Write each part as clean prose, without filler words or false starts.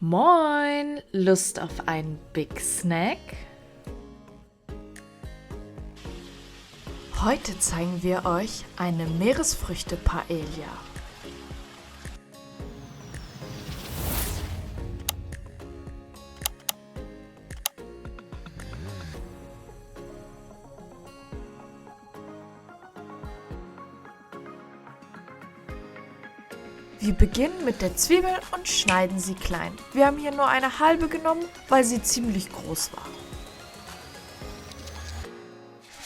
Moin! Lust auf einen Big Snack? Heute zeigen wir euch eine Meeresfrüchte-Paella. Wir beginnen mit der Zwiebel und schneiden sie klein. Wir haben hier nur eine halbe genommen, weil sie ziemlich groß war.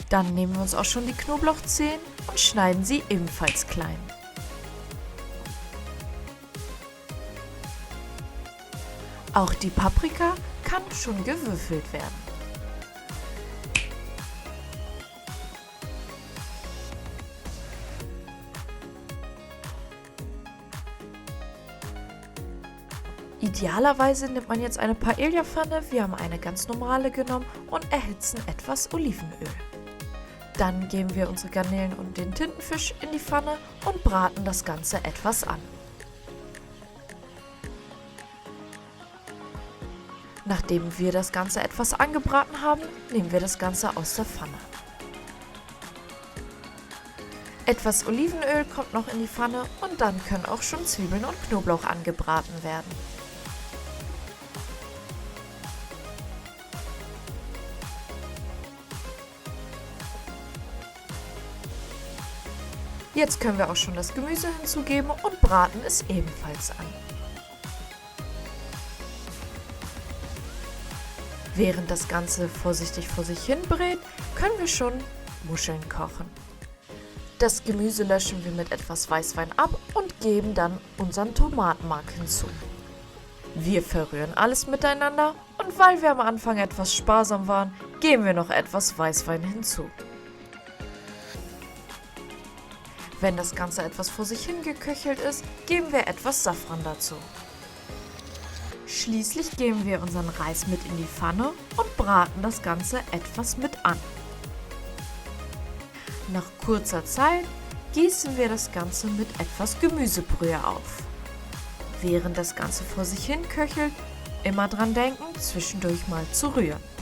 Dann nehmen wir uns auch schon die Knoblauchzehen und schneiden sie ebenfalls klein. Auch die Paprika kann schon gewürfelt werden. Idealerweise nimmt man jetzt eine Paella-Pfanne, wir haben eine ganz normale genommen und erhitzen etwas Olivenöl. Dann geben wir unsere Garnelen und den Tintenfisch in die Pfanne und braten das Ganze etwas an. Nachdem wir das Ganze etwas angebraten haben, nehmen wir das Ganze aus der Pfanne. Etwas Olivenöl kommt noch in die Pfanne und dann können auch schon Zwiebeln und Knoblauch angebraten werden. Jetzt können wir auch schon das Gemüse hinzugeben und braten es ebenfalls an. Während das Ganze vorsichtig vor sich hin brät, können wir schon Muscheln kochen. Das Gemüse löschen wir mit etwas Weißwein ab und geben dann unseren Tomatenmark hinzu. Wir verrühren alles miteinander und weil wir am Anfang etwas sparsam waren, geben wir noch etwas Weißwein hinzu. Wenn das Ganze etwas vor sich hin geköchelt ist, geben wir etwas Safran dazu. Schließlich geben wir unseren Reis mit in die Pfanne und braten das Ganze etwas mit an. Nach kurzer Zeit gießen wir das Ganze mit etwas Gemüsebrühe auf. Während das Ganze vor sich hin köchelt, immer dran denken, zwischendurch mal zu rühren.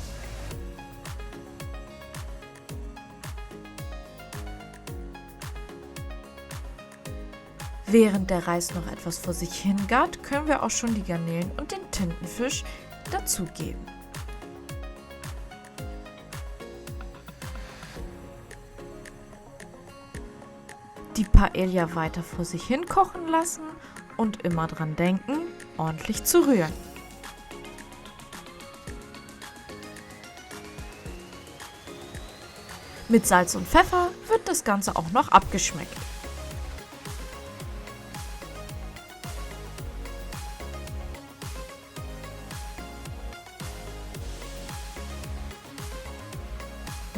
Während der Reis noch etwas vor sich hin gart, können wir auch schon die Garnelen und den Tintenfisch dazugeben. Die Paella weiter vor sich hin kochen lassen und immer dran denken, ordentlich zu rühren. Mit Salz und Pfeffer wird das Ganze auch noch abgeschmeckt.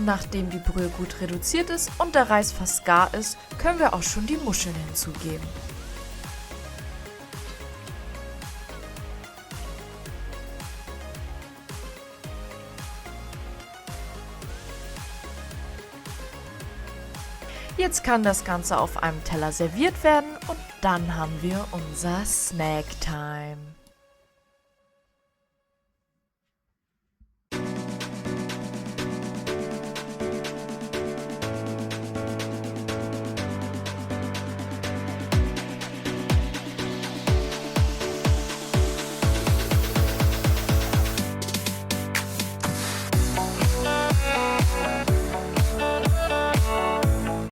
Nachdem die Brühe gut reduziert ist und der Reis fast gar ist, können wir auch schon die Muscheln hinzugeben. Jetzt kann das Ganze auf einem Teller serviert werden und dann haben wir unser Snacktime.